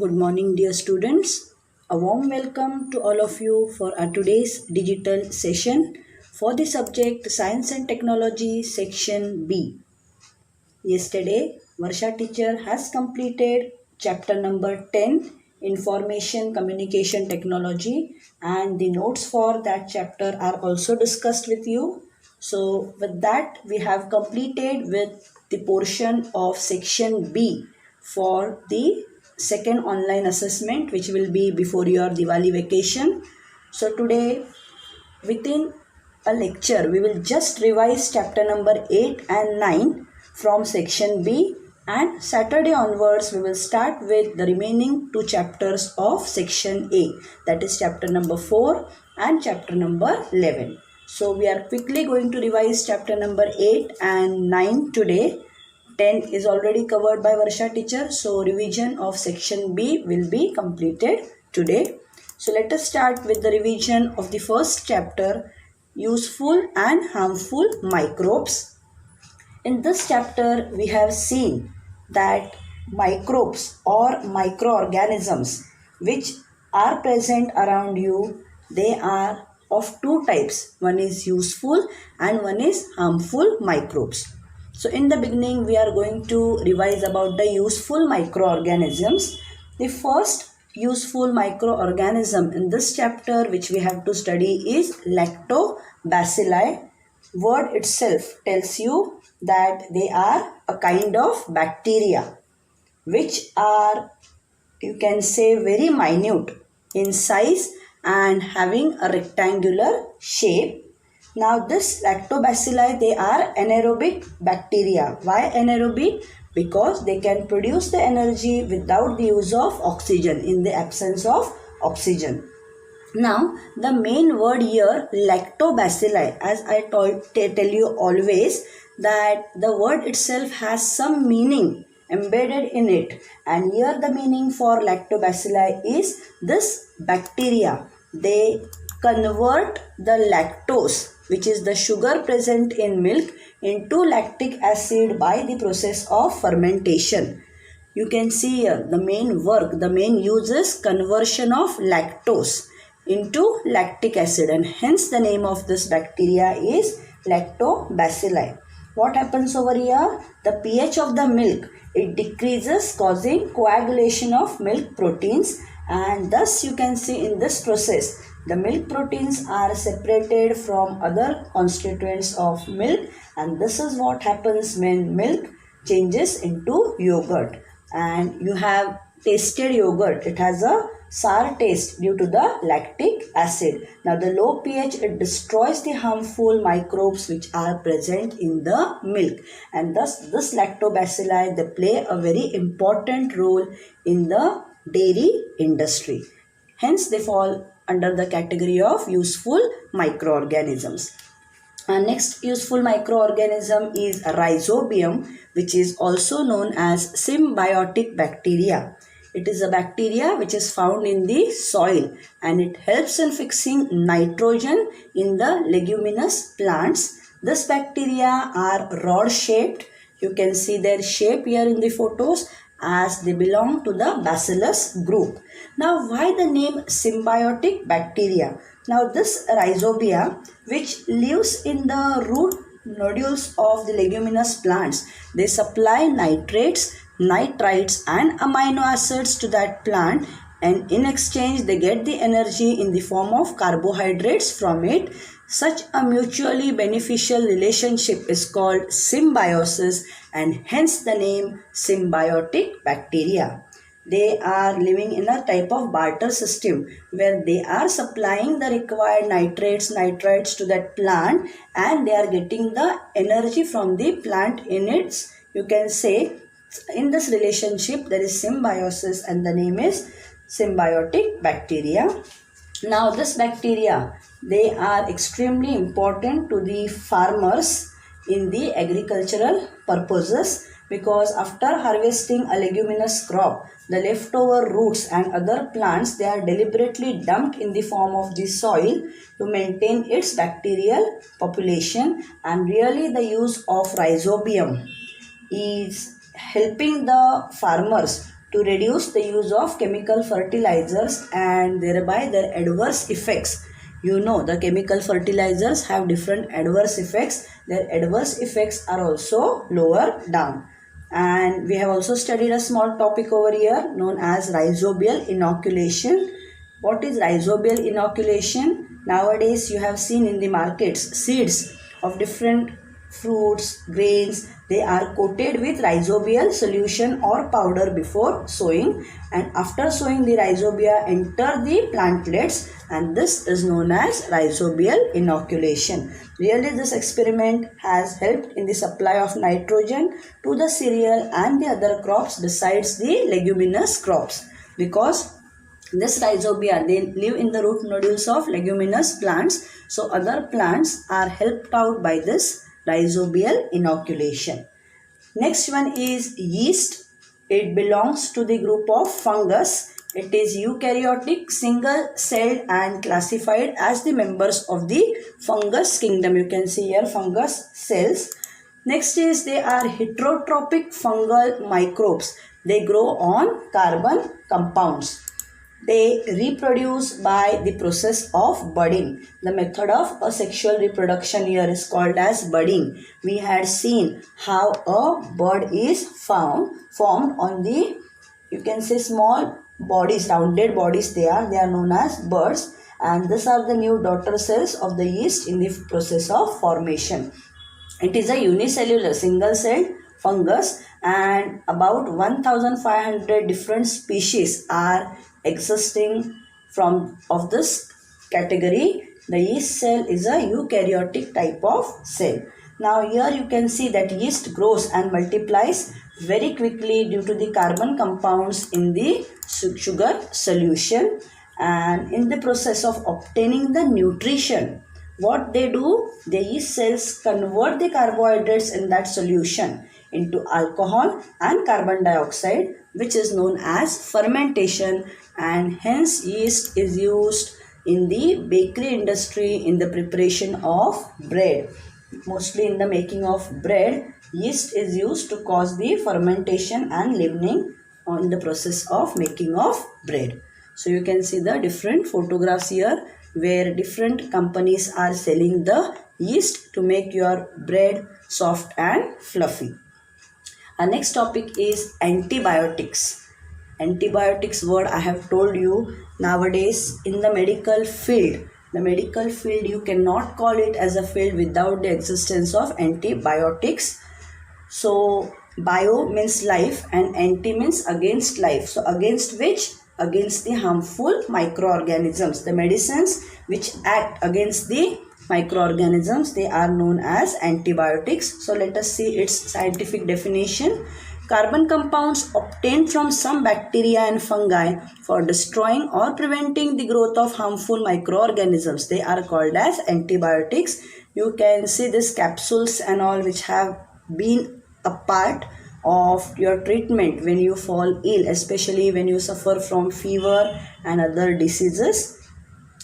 Good morning, dear students. A warm welcome to all of you for our today's digital session for the subject Science and Technology Section B. Yesterday, Varsha teacher has completed chapter number 10, Information Communication Technology, and the notes for that chapter are also discussed with you. So, with that, we have completed with the portion of section B for the second online assessment, which will be before your Diwali vacation. So, today, within a lecture, we will just revise chapter number 8 and 9 from section B, and Saturday onwards we will start with the remaining two chapters of section A, that is chapter number 4 and chapter number 11. So we are quickly going to revise chapter number 8 and 9 today. 10 is already covered by Varsha teacher, so revision of section B will be completed today. So let us start with the revision of the first chapter, Useful and Harmful Microbes. In this chapter, we have seen that microbes or microorganisms which are present around you, they are of two types. One is useful and one is harmful microbes. So in the beginning, we are going to revise about the useful microorganisms. The first useful microorganism in this chapter which we have to study is lactobacilli. Word itself tells you that they are a kind of bacteria which are, you can say, very minute in size and having a rectangular shape. Now this lactobacilli, they are anaerobic bacteria. Why anaerobic? Because they can produce the energy without the use of oxygen, in the absence of oxygen. Now, the main word here, lactobacilli, as I tell you always, that the word itself has some meaning embedded in it. And here the meaning for lactobacilli is this bacteria. They convert the lactose, which is the sugar present in milk, into lactic acid by the process of fermentation. You can see here the main work, the main use is conversion of lactose into lactic acid, and hence the name of this bacteria is lactobacilli. What happens over here? The pH of the milk, it decreases, causing coagulation of milk proteins, and thus you can see in this process the milk proteins are separated from other constituents of milk, and this is what happens when milk changes into yogurt. And you have tasted yogurt, it has a sour taste due to the lactic acid. Now the low pH, it destroys the harmful microbes which are present in the milk, and thus this lactobacilli, they play a very important role in the dairy industry. Hence they fall under the category of useful microorganisms. Next useful microorganism is rhizobium, which is also known as symbiotic bacteria. It is a bacteria which is found in the soil, and it helps in fixing nitrogen in the leguminous plants. This bacteria are rod shaped. You can see their shape here in the photos, as they belong to the Bacillus group. Now, why the name symbiotic bacteria? Now, this rhizobia, which lives in the root nodules of the leguminous plants, they supply nitrates, nitrites and amino acids to that plant, and in exchange they get the energy in the form of carbohydrates from it. Such a mutually beneficial relationship is called symbiosis, and hence the name symbiotic bacteria. They are living in a type of barter system where they are supplying the required nitrates, nitrites to that plant, and they are getting the energy from the plant in its, you can say, in this relationship there is symbiosis, and the name is symbiotic bacteria. Now this bacteria, they are extremely important to the farmers in the agricultural purposes, because after harvesting a leguminous crop, the leftover roots and other plants, they are deliberately dumped in the form of the soil to maintain its bacterial population, and really the use of rhizobium is helping the farmers to reduce the use of chemical fertilizers and thereby their adverse effects. You know, the chemical fertilizers have different adverse effects. Their adverse effects are also lower down. And we have also studied a small topic over here known as rhizobial inoculation. What is rhizobial inoculation? Nowadays you have seen in the markets seeds of different fruits, grains, they are coated with rhizobial solution or powder before sowing, and after sowing the rhizobia enter the plantlets, and this is known as rhizobial inoculation. Really, this experiment has helped in the supply of nitrogen to the cereal and the other crops besides the leguminous crops, because this rhizobia, they live in the root nodules of leguminous plants. So other plants are helped out by this rhizobial inoculation. Next one is yeast. It belongs to the group of fungus. It is eukaryotic, single-celled and classified as the members of the fungus kingdom. You can see here fungus cells. Next is they are heterotrophic fungal microbes. They grow on carbon compounds. They reproduce by the process of budding. The method of asexual reproduction here is called as budding. We had seen how a bud is formed on the, you can say, small bodies, rounded bodies they are known as buds, and these are the new daughter cells of the yeast in the process of formation. It is a unicellular single-celled fungus, and about 1500 different species are existing of this category. The yeast cell is a eukaryotic type of cell. Now here you can see that yeast grows and multiplies very quickly due to the carbon compounds in the sugar solution, and in the process of obtaining the nutrition, what they do, the yeast cells convert the carbohydrates in that solution into alcohol and carbon dioxide, which is known as fermentation, and hence yeast is used in the bakery industry in the preparation of bread. Mostly in the making of bread, yeast is used to cause the fermentation and leavening in the process of making of bread. So you can see the different photographs here where different companies are selling the yeast to make your bread soft and fluffy. Our next topic is antibiotics. Antibiotics word I have told you, nowadays in the medical field, you cannot call it as a field without the existence of antibiotics. So bio means life and anti means against life. So against which? Against the harmful microorganisms. The medicines which act against the microorganisms, they are known as antibiotics. So let us see its scientific definition. Carbon compounds obtained from some bacteria and fungi for destroying or preventing the growth of harmful microorganisms, they are called as antibiotics. You can see these capsules and all which have been a part of your treatment when you fall ill, especially when you suffer from fever and other diseases.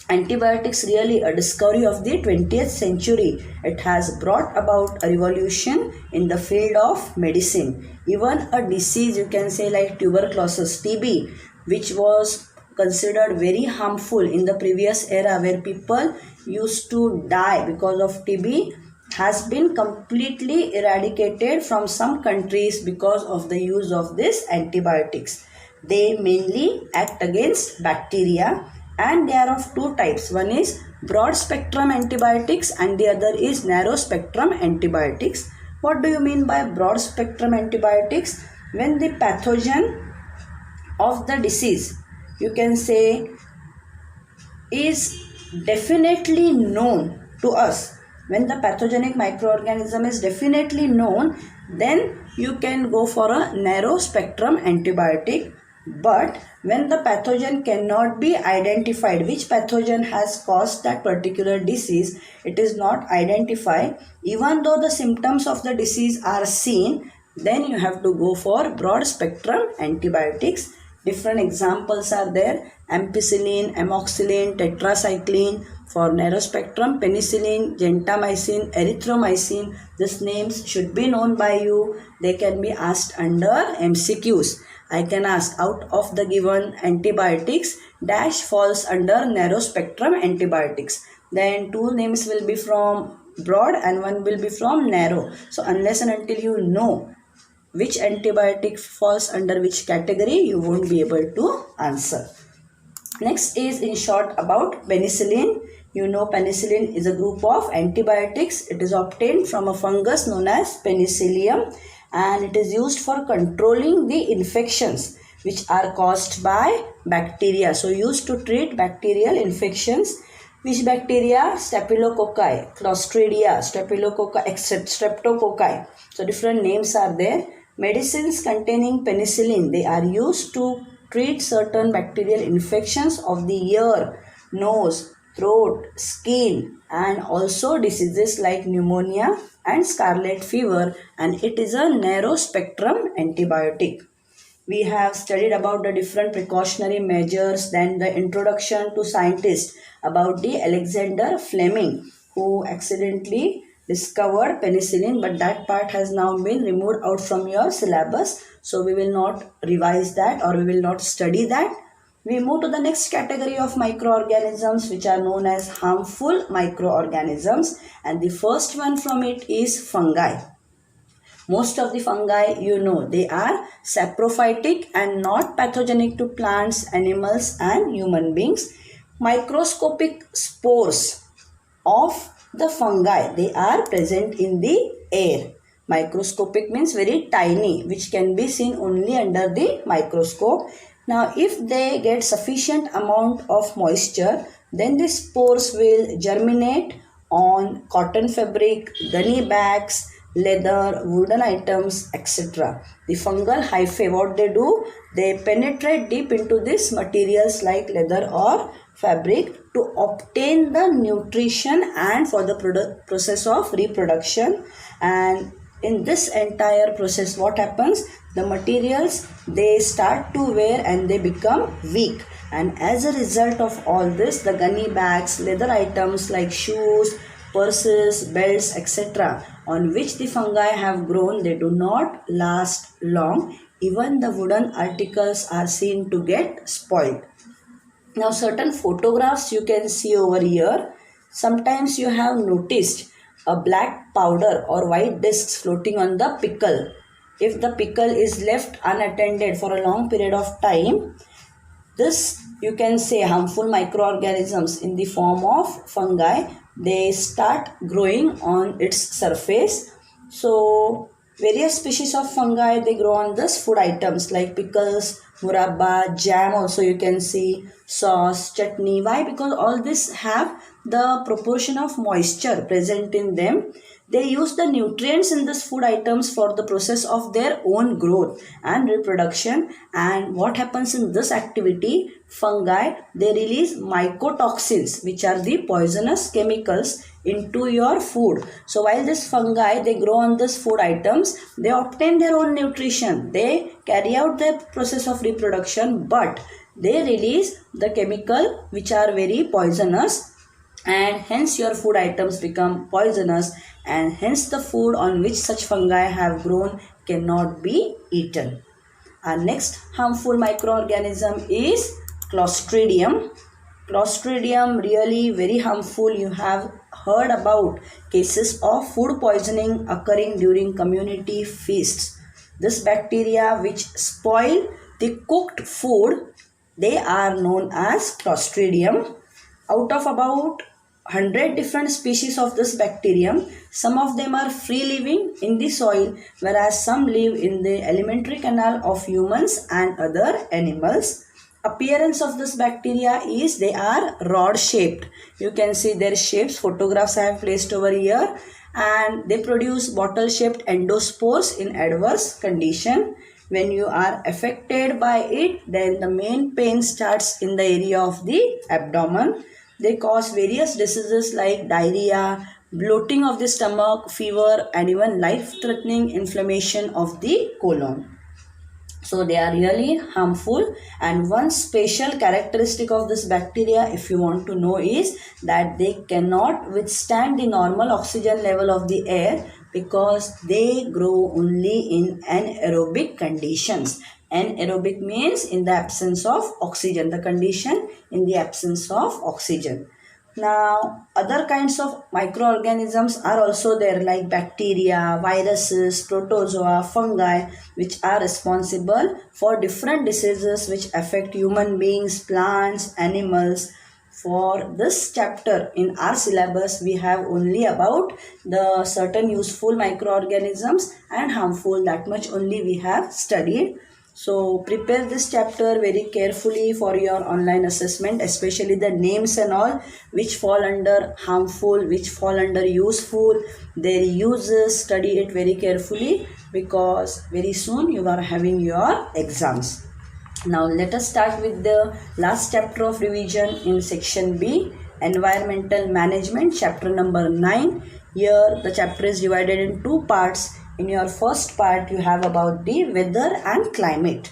Antibiotics really a discovery of the 20th century. It has brought about a revolution in the field of medicine. Even a disease, you can say, like tuberculosis, TB, which was considered very harmful in the previous era where people used to die because of TB, has been completely eradicated from some countries because of the use of these antibiotics. They mainly act against bacteria, and they are of two types. One is broad spectrum antibiotics and the other is narrow spectrum antibiotics. What do you mean by broad spectrum antibiotics? When the pathogen of the disease, you can say, is definitely known to us. When the pathogenic microorganism is definitely known, then you can go for a narrow spectrum antibiotic. But when the pathogen cannot be identified, which pathogen has caused that particular disease, it is not identified, even though the symptoms of the disease are seen, then you have to go for broad spectrum antibiotics. Different examples are there: ampicillin, amoxicillin, tetracycline. For narrow spectrum, penicillin, gentamicin, erythromycin. These names should be known by you. They can be asked under MCQs. I can ask, out of the given antibiotics, dash falls under narrow spectrum antibiotics. Then two names will be from broad and one will be from narrow. So unless and until you know which antibiotic falls under which category, you won't be able to answer. Next is in short about penicillin. You know penicillin is a group of antibiotics. It is obtained from a fungus known as Penicillium, and it is used for controlling the infections which are caused by bacteria. So used to treat bacterial infections. Which bacteria? Staphylococci, Clostridia, Staphylococci, Streptococci. So different names are there. Medicines containing penicillin, they are used to treat certain bacterial infections of the ear, nose, throat, skin, and also diseases like pneumonia and scarlet fever, and it is a narrow spectrum antibiotic. We have studied about the different precautionary measures, then the introduction to scientists about the Alexander Fleming, who accidentally discovered penicillin, but that part has now been removed out from your syllabus. So we will not revise that, or we will not study that. We move to the next category of microorganisms, which are known as harmful microorganisms, and the first one from it is fungi. Most of the fungi, they are saprophytic and not pathogenic to plants, animals and human beings. Microscopic spores of the fungi, they are present in the air. Microscopic means very tiny, which can be seen only under the microscope. Now, if they get sufficient amount of moisture, then the spores will germinate on cotton fabric, gunny bags, leather, wooden items, etc. The fungal hyphae, what they do? They penetrate deep into these materials like leather or fabric to obtain the nutrition and for the process of reproduction. And in this entire process, what happens? The materials, they start to wear and they become weak. And as a result of all this, the gunny bags, leather items like shoes, purses, belts, etc., on which the fungi have grown, they do not last long. Even the wooden articles are seen to get spoiled. Now, certain photographs you can see over here. Sometimes you have noticed a black powder or white discs floating on the pickle. If the pickle is left unattended for a long period of time, this you can say harmful microorganisms in the form of fungi, they start growing on its surface. So various species of fungi, they grow on this food items like pickles, murabba, jam also you can see, sauce, chutney. Why? Because all this have the proportion of moisture present in them. They use the nutrients in these food items for the process of their own growth and reproduction. And what happens in this activity? Fungi, they release mycotoxins, which are the poisonous chemicals into your food. So while this fungi, they grow on these food items, they obtain their own nutrition. They carry out the process of reproduction, but they release the chemical which are very poisonous, and hence your food items become poisonous, and hence the food on which such fungi have grown cannot be eaten. Our next harmful microorganism is Clostridium. Clostridium, really very harmful. You have heard about cases of food poisoning occurring during community feasts. This bacteria which spoil the cooked food, they are known as Clostridium. Out of about 100 different species of this bacterium, some of them are free living in the soil, whereas some live in the alimentary canal of humans and other animals. Appearance of this bacteria is they are rod shaped. You can see their shapes, photographs I have placed over here, and they produce bottle shaped endospores in adverse condition. When you are affected by it, then the main pain starts in the area of the abdomen. They cause various diseases like diarrhea, bloating of the stomach, fever, and even life-threatening inflammation of the colon. So they are really harmful, and one special characteristic of this bacteria, if you want to know, is that they cannot withstand the normal oxygen level of the air because they grow only in anaerobic conditions. Anaerobic means in the absence of oxygen, the condition in the absence of oxygen. Now, other kinds of microorganisms are also there, like bacteria, viruses, protozoa, fungi, which are responsible for different diseases which affect human beings, plants, animals. For this chapter in our syllabus, we have only about the certain useful microorganisms and harmful, that much only we have studied. So prepare this chapter very carefully for your online assessment, especially the names and all, which fall under harmful, which fall under useful, their uses. Study it very carefully because very soon you are having your exams. Now let us start with the last chapter of revision in section B, environmental management, chapter number 9. Here the chapter is divided in two parts. In your first part you have about the weather and climate.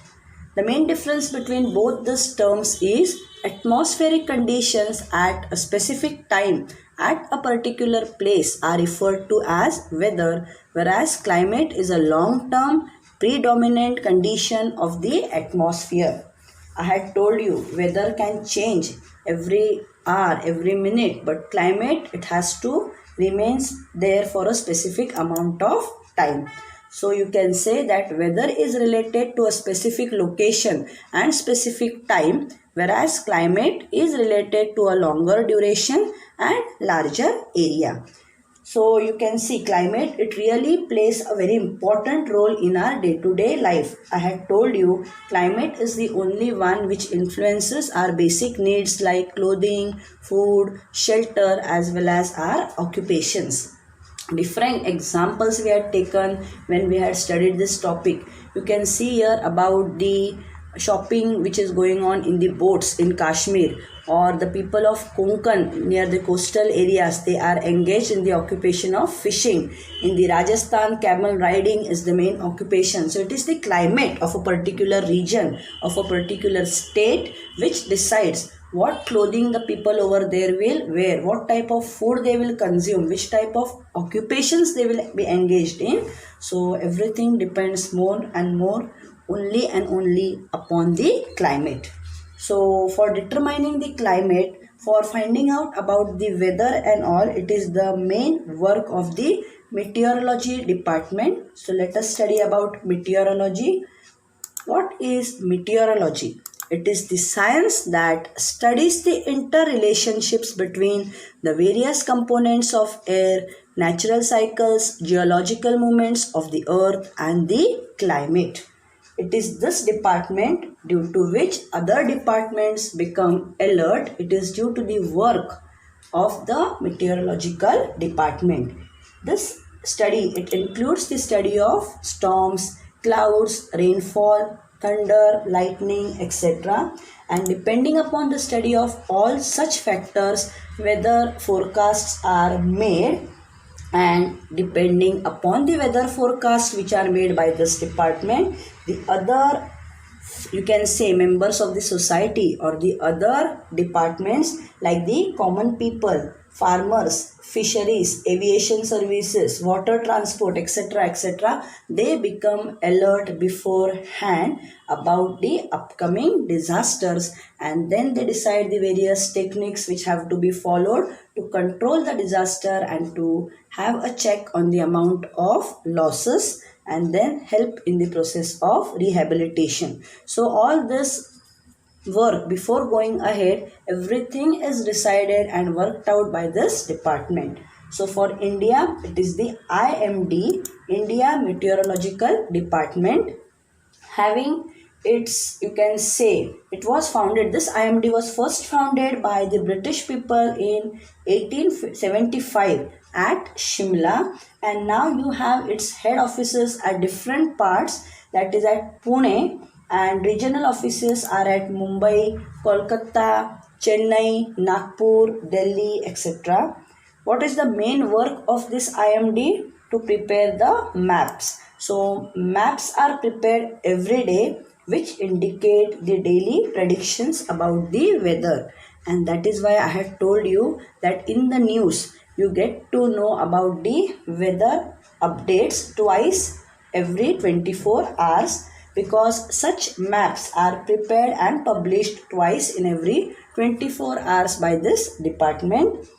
The main difference between both these terms is atmospheric conditions at a specific time at a particular place are referred to as weather, whereas climate is a long-term predominant condition of the atmosphere. I had told you weather can change every hour, every minute, but climate, it has to remains there for a specific amount of time. So you can say that weather is related to a specific location and specific time, whereas climate is related to a longer duration and larger area. So you can see climate, it really plays a very important role in our day-to-day life. I had told you climate is the only one which influences our basic needs like clothing, food, shelter, as well as our occupations. Different examples we had taken when we had studied this topic. You can see here about the shopping which is going on in the boats in Kashmir, or the people of Konkan near the coastal areas, they are engaged in the occupation of fishing. In the Rajasthan, camel riding is the main occupation. So it is the climate of a particular region, of a particular state, which decides what clothing the people over there will wear, what type of food they will consume, which type of occupations they will be engaged in. So everything depends more and more only and only upon the climate. So for determining the climate, for finding out about the weather and all, it is the main work of the meteorology department. So let us study about meteorology. What is meteorology? It is the science that studies the interrelationships between the various components of air, natural cycles, geological movements of the earth and the climate. It is this department due to which other departments become alert. It is due to the work of the meteorological department. This study, it includes the study of storms, clouds, rainfall, thunder, lightning, etc. And depending upon the study of all such factors, weather forecasts are made, and depending upon the weather forecast which are made by this department, the other, you can say, members of the society or the other departments like the common people, farmers, fisheries, aviation services, water transport, etc., they become alert beforehand about the upcoming disasters, and then they decide the various techniques which have to be followed to control the disaster and to have a check on the amount of losses and then help in the process of rehabilitation. So all this work before going ahead, everything is decided and worked out by this department. So for India, it is the IMD, India Meteorological Department, having its, you can say, it was founded, this IMD was first founded by the British people in 1875 at Shimla, and now you have its head offices at different parts, that is at Pune, and regional offices are at Mumbai, Kolkata, Chennai, Nagpur, Delhi, etc. What is the main work of this IMD? To prepare the maps. So maps are prepared every day which indicate the daily predictions about the weather, and that is why I had told you that in the news you get to know about the weather updates twice every 24 hours. because such maps are prepared and published twice in every 24 hours by this department.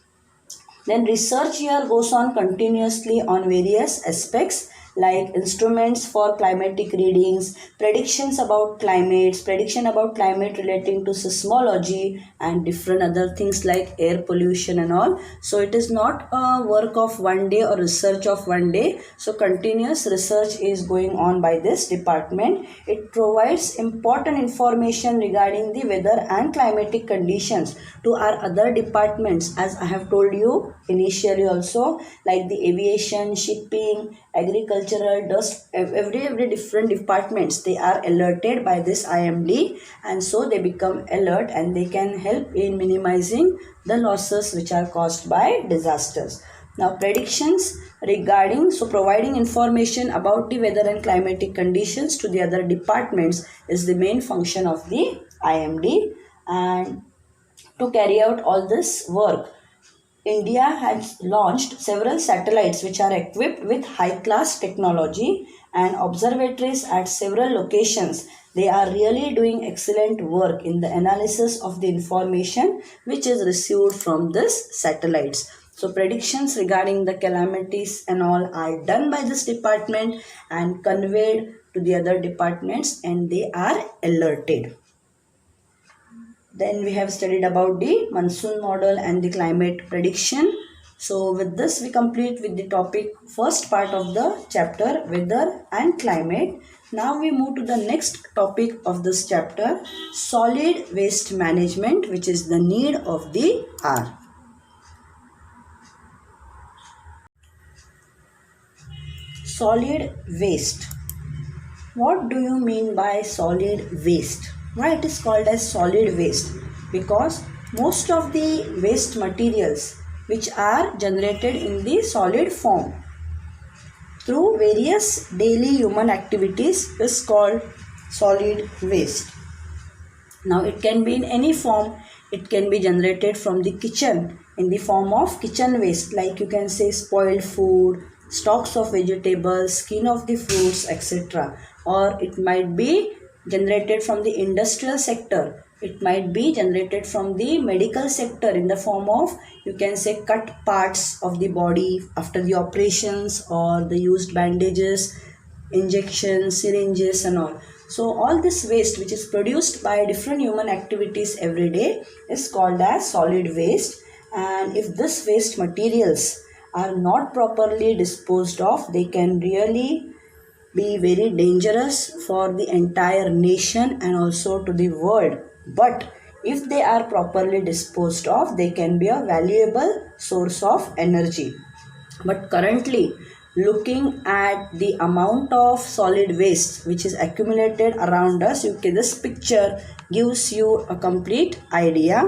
Then research here goes on continuously on various aspects like instruments for climatic readings, predictions about climates, prediction about climate relating to seismology and different other things like air pollution and all. So it is not a work of one day or research of one day. So continuous research is going on by this department. It provides important information regarding the weather and climatic conditions to our other departments, as I have told you initially also, like the aviation, shipping, agricultural, dust, every different departments, they are alerted by this IMD, and so they become alert and they can help in minimizing the losses which are caused by disasters. Now predictions regarding, so providing information about the weather and climatic conditions to the other departments is the main function of the IMD. And to carry out all this work, India has launched several satellites which are equipped with high-class technology and observatories at several locations. They are really doing excellent work in the analysis of the information which is received from these satellites. So predictions regarding the calamities and all are done by this department and conveyed to the other departments, and they are alerted. Then we have studied about the monsoon model and the climate prediction. So with this we complete with the topic first part of the chapter, weather and climate. Now we move to the next topic of this chapter, solid waste management, which is the need of the hour. Solid waste. What do you mean by solid waste? Why it is called as solid waste? Because most of the waste materials which are generated in the solid form through various daily human activities is called solid waste. Now it can be in any form. It can be generated from the kitchen in the form of kitchen waste, like you can say spoiled food, stalks of vegetables, skin of the fruits, etc. Or it might be generated from the industrial sector. It might be generated from the medical sector in the form of, you can say, cut parts of the body after the operations, or the used bandages, injections, syringes and all. So all this waste which is produced by different human activities every day is called as solid waste. And if this waste materials are not properly disposed of, they can really be very dangerous for the entire nation and also to the world. But if they are properly disposed of, they can be a valuable source of energy. But currently, looking at the amount of solid waste which is accumulated around us, this picture gives you a complete idea.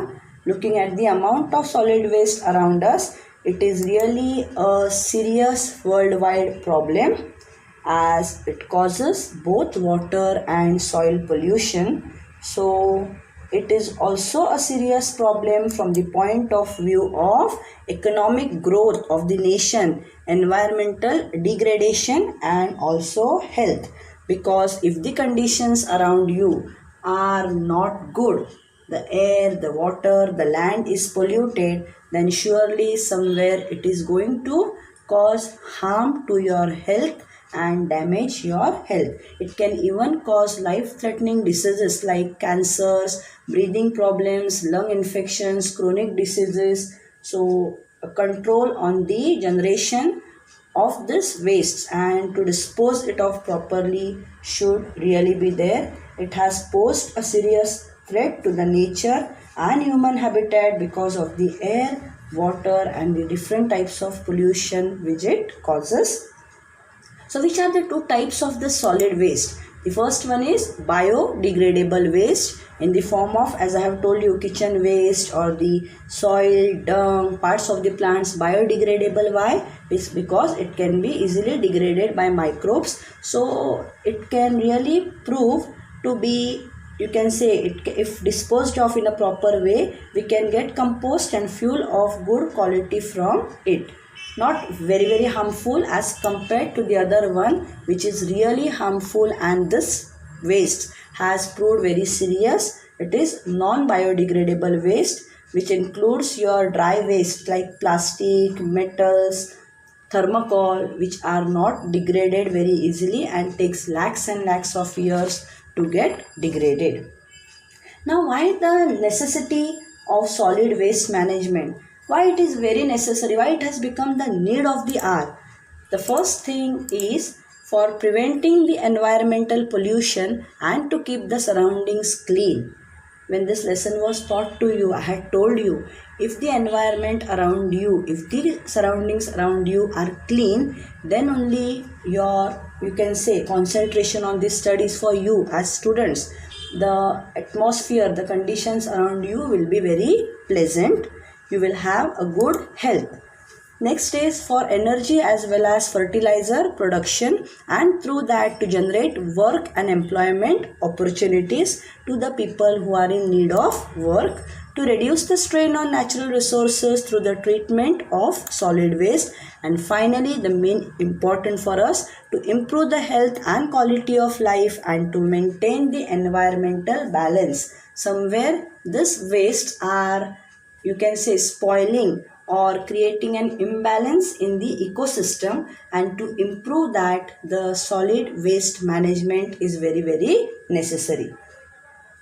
Looking at the amount of solid waste around us, it is really a serious worldwide problem, as it causes both water and soil pollution. So it is also a serious problem from the point of view of economic growth of the nation, environmental degradation and also health. Because if the conditions around you are not good, the air, the water, the land is polluted, then surely somewhere it is going to cause harm to your health and damage your health. It can even cause life-threatening diseases like cancers, breathing problems, lung infections, chronic diseases. So a control on the generation of this waste and to dispose it off properly should really be there. It has posed a serious threat to the nature and human habitat because of the air, water and the different types of pollution which it causes. So which are the two types of the solid waste? The first one is biodegradable waste in the form of, as I have told you, kitchen waste or the soil, dung, parts of the plants. Biodegradable, why? It's because it can be easily degraded by microbes. So it can really prove to be, you can say, if disposed of in a proper way, we can get compost and fuel of good quality from it. Not very harmful as compared to the other one which is really harmful, and this waste has proved very serious. It is non-biodegradable waste, which includes your dry waste like plastic, metals, thermocol, which are not degraded very easily and takes lakhs and lakhs of years to get degraded. Now, why the necessity of solid waste management? Why it is very necessary? Why it has become the need of the hour? The first thing is for preventing the environmental pollution and to keep the surroundings clean. When this lesson was taught to you, I had told you, if the environment around you, if the surroundings around you are clean, then only you can say concentration on these studies for you as students, the atmosphere, the conditions around you will be very pleasant. You will have a good health. Next is for energy as well as fertilizer production, and through that to generate work and employment opportunities to the people who are in need of work, to reduce the strain on natural resources through the treatment of solid waste, and finally the main important for us, to improve the health and quality of life and to maintain the environmental balance. Somewhere these wastes are, you can say, spoiling or creating an imbalance in the ecosystem, and to improve that the solid waste management is very necessary.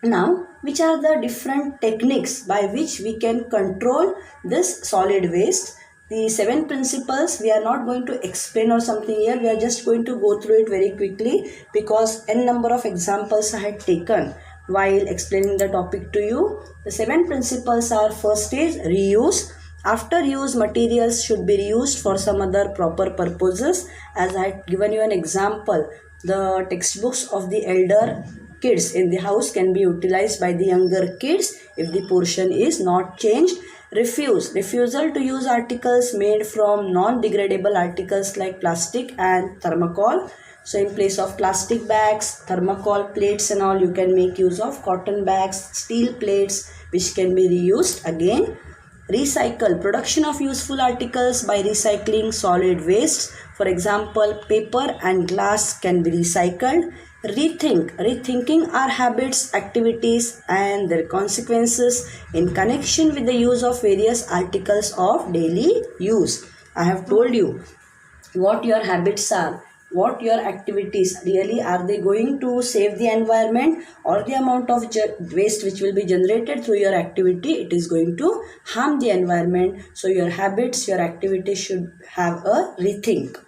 Now, which are the different techniques by which we can control this solid waste? The 7 principles we are not going to explain or something here. We are just going to go through it very quickly because n number of examples I had taken while explaining the topic to you. The 7 principles are: first is reuse. After use, materials should be reused for some other proper purposes. As I had given you an example, the textbooks of the elder kids in the house can be utilized by the younger kids if the portion is not changed. Refusal to use articles made from non-degradable articles like plastic and thermocol. So in place of plastic bags, thermocol plates and all, you can make use of cotton bags, steel plates which can be reused again. Recycle. Production of useful articles by recycling solid wastes. For example, paper and glass can be recycled. Rethinking our habits, activities and their consequences in connection with the use of various articles of daily use. I have told you what your habits are, what your activities really are. They going to save the environment, or the amount of waste which will be generated through your activity, it is going to harm the environment. So your habits, your activities should have a rethink.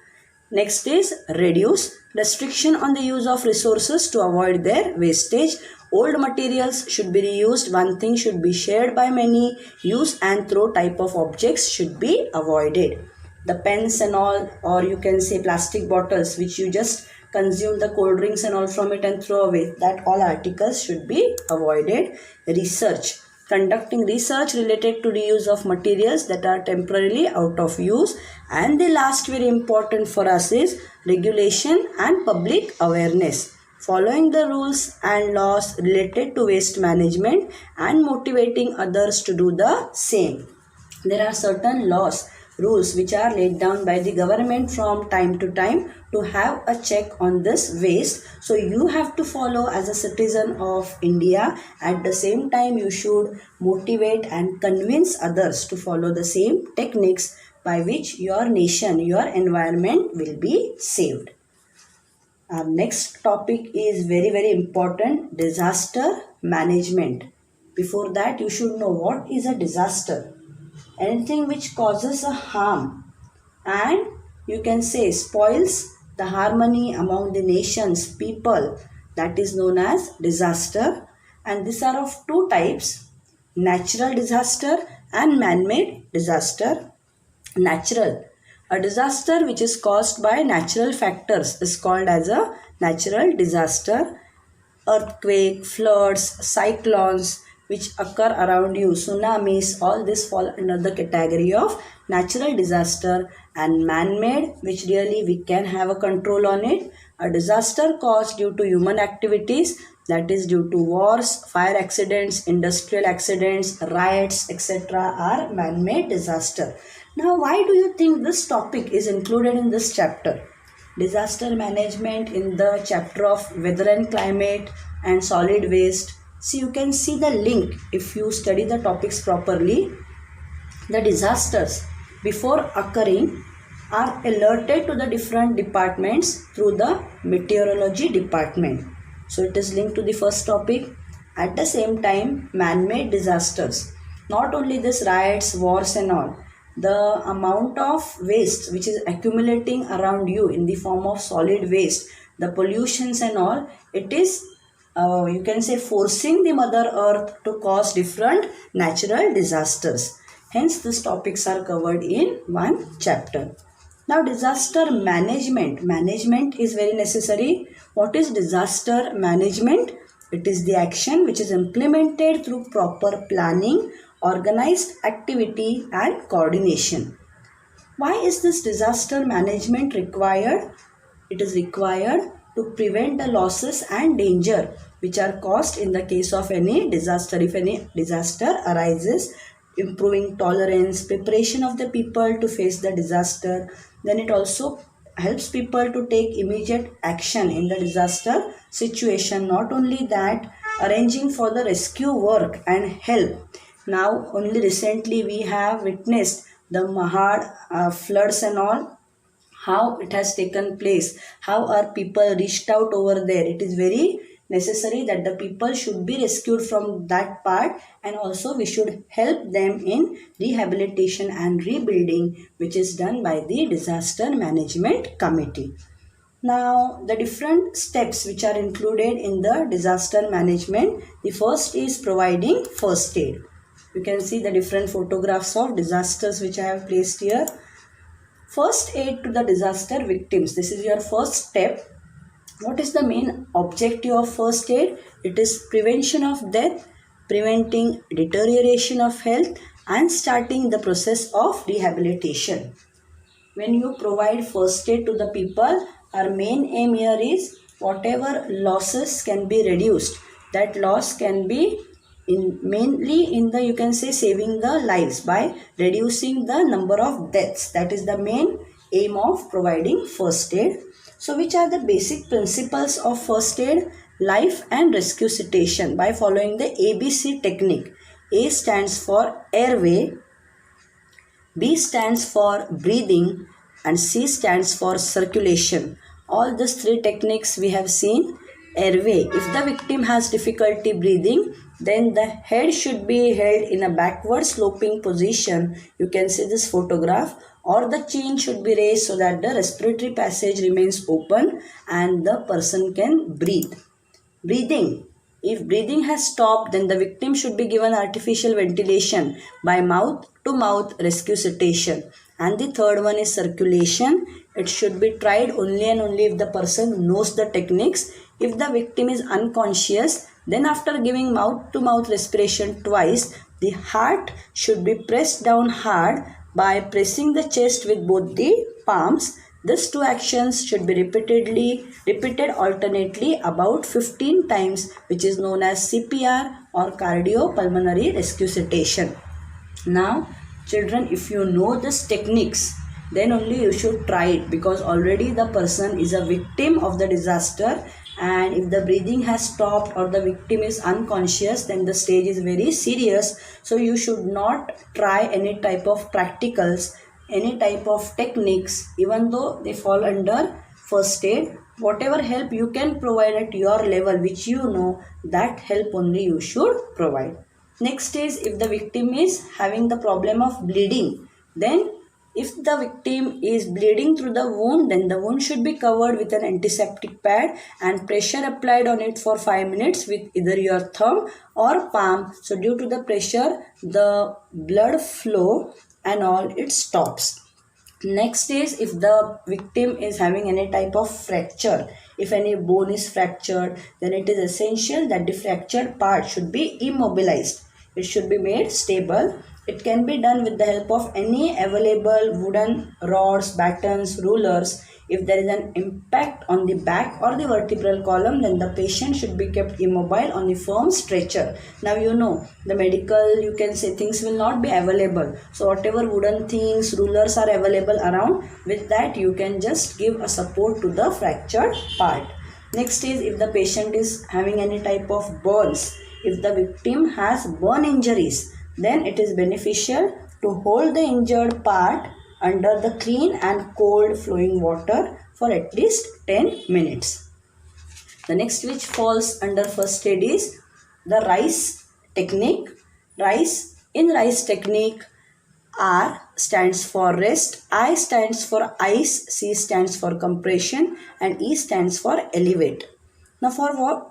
Next is reduce. Restriction on the use of resources to avoid their wastage. Old materials should be reused. One thing should be shared by many. Use and throw type of objects should be avoided. The pens and all, or you can say plastic bottles which you just consume the cold drinks and all from it and throw away, that all articles should be avoided. Research. Conducting research related to reuse of materials that are temporarily out of use. And the last very important for us is regulation and public awareness. Following the rules and laws related to waste management and motivating others to do the same. There are certain rules which are laid down by the government from time to time to have a check on this waste. So you have to follow as a citizen of India. At the same time, you should motivate and convince others to follow the same techniques by which your nation, your environment will be saved. Our next topic is very important: disaster management. Before that, you should know what is a disaster. Anything which causes a harm and you can say spoils the harmony among the nations, people, that is known as disaster. And these are of two types: natural disaster and man-made disaster. Natural. A disaster which is caused by natural factors is called as a natural disaster. Earthquake, floods, cyclones which occur around you, tsunamis, all this fall under the category of natural disaster. And man-made, which really we can have a control on it. A disaster caused due to human activities, that is due to wars, fire accidents, industrial accidents, riots, etc. are man-made disaster. Now, why do you think this topic is included in this chapter? disaster management in the chapter of weather and climate and solid waste. So you can see the link if you study the topics properly. The disasters before occurring are alerted to the different departments through the meteorology department. So it is linked to the first topic. At the same time, man-made disasters. Not only this riots, wars and all. The amount of waste which is accumulating around you in the form of solid waste, the pollutions and all, it is you can say forcing the mother earth to cause different natural disasters. Hence these topics are covered in one chapter. Now disaster management. Management is very necessary. What is disaster management? It is the action which is implemented through proper planning, organized activity and coordination. Why is this disaster management required? It is required to prevent the losses and danger which are caused in the case of any disaster. If any disaster arises, improving tolerance, preparation of the people to face the disaster. Then it also helps people to take immediate action in the disaster situation. Not only that, arranging for the rescue work and help. Now only recently we have witnessed the Mahad floods and all, how it has taken place, how our people reached out over there. It is very necessary that the people should be rescued from that part, and also we should help them in rehabilitation and rebuilding, which is done by the disaster management committee. Now the different steps which are included in the disaster management. The first is providing first aid. You can see the different photographs of disasters which I have placed here. First aid to the disaster victims. This is your first step. What is the main objective of first aid? It is prevention of death, preventing deterioration of health and starting the process of rehabilitation. When you provide first aid to the people, our main aim here is whatever losses can be reduced. That loss can be mainly in the, you can say, saving the lives by reducing the number of deaths. That is the main aim of providing first aid. So which are the basic principles of first aid? Life and rescue situation by following the ABC technique. A stands for airway, B stands for breathing and C stands for circulation. All these three techniques we have seen. Airway, if the victim has difficulty breathing, then the head should be held in a backward sloping position. You can see this photograph. Or the chin should be raised so that the respiratory passage remains open and the person can breathe. Breathing. If breathing has stopped, then the victim should be given artificial ventilation by mouth to mouth resuscitation. And the third one is circulation. It should be tried only and only if the person knows the techniques. If the victim is unconscious, then after giving mouth to mouth respiration twice, the heart should be pressed down hard by pressing the chest with both the palms. These two actions should be repeated alternately about 15 times, which is known as CPR or cardiopulmonary resuscitation. Now, children, if you know these techniques, then only you should try it, because already the person is a victim of the disaster, and if the breathing has stopped or the victim is unconscious, then the stage is very serious. So you should not try any type of practicals, any type of techniques, even though they fall under first aid. Whatever help you can provide at your level, which you know, that help only you should provide. Next is, if the victim is having the problem of bleeding, then if the victim is bleeding through the wound, then the wound should be covered with an antiseptic pad and pressure applied on it for 5 minutes with either your thumb or palm. So due to the pressure, the blood flow and all, it stops. Next is, if the victim is having any type of fracture, if any bone is fractured, then it is essential that the fractured part should be immobilized. It should be made stable. It can be done with the help of any available wooden rods, batons, rulers. If there is an impact on the back or the vertebral column, then the patient should be kept immobile on a firm stretcher. Now you know the medical, you can say, things will not be available. So whatever wooden things, rulers are available around, with that you can just give a support to the fractured part. Next is if the patient is having any type of burns. If the victim has burn injuries, then it is beneficial to hold the injured part under the clean and cold flowing water for at least 10 minutes. The next which falls under first aid is the RICE technique. In RICE technique, R stands for rest, I stands for ice, C stands for compression, and E stands for elevate. Now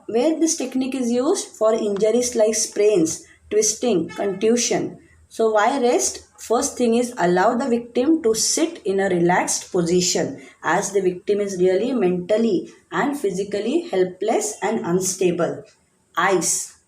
where this technique is used? For injuries like sprains, twisting, contusion. So why rest? First thing is allow the victim to sit in a relaxed position, as the victim is really mentally and physically helpless and unstable. Ice.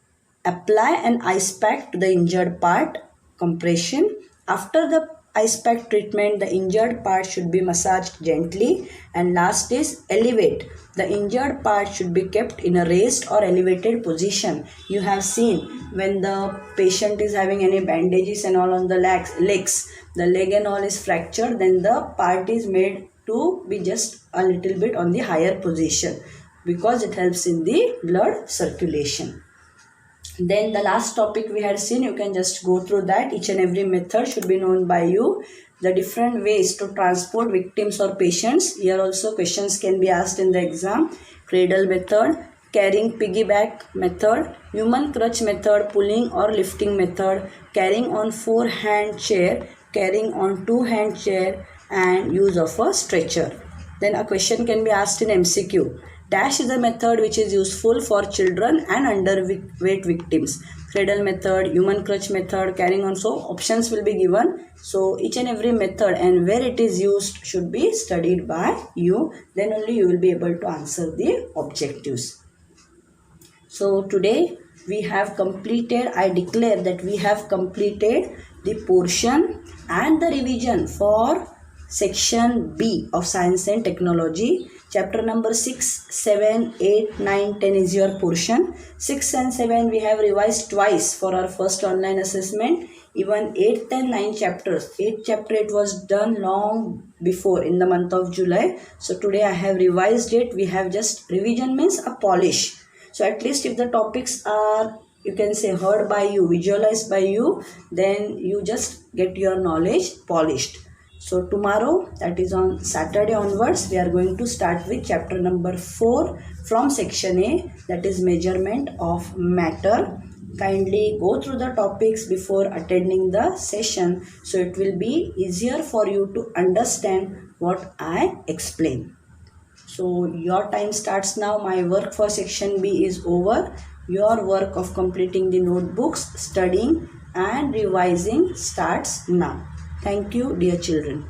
Apply an ice pack to the injured part. Compression. After the ice pack treatment, the injured part should be massaged gently. And last is elevate. The injured part should be kept in a raised or elevated position. You have seen when the patient is having any bandages and all on the legs, the leg and all is fractured, then the part is made to be just a little bit on the higher position, because it helps in the blood circulation. Then the last topic we had seen, you can just go through that. Each and every method should be known by you. The different ways to transport victims or patients. Here also questions can be asked in the exam. Cradle method, carrying piggyback method, human crutch method, pulling or lifting method, carrying on 4-hand chair, carrying on 2-hand chair, and use of a stretcher. Then a question can be asked in MCQ. Dash is a method which is useful for children and underweight victims. Cradle method, human crutch method, carrying on. So options will be given. So each and every method and where it is used should be studied by you. Then only you will be able to answer the objectives. So today we have completed, I declare that we have completed the portion and the revision for section B of Science and Technology. Chapter number 6, 7, 8, 9, 10 is your portion. 6 and 7 we have revised twice for our first online assessment. Even 8th and 9th chapters. 8th chapter it was done long before in the month of July. So today I have revised it. We have just revision means a polish. So at least if the topics are, you can say, heard by you, visualized by you, then you just get your knowledge polished. So tomorrow, that is on Saturday onwards, we are going to start with chapter number 4 from section A, that is measurement of matter. Kindly go through the topics before attending the session, so it will be easier for you to understand what I explain. So your time starts now. My work for section B is over. Your work of completing the notebooks, studying and revising starts now. Thank you, dear children.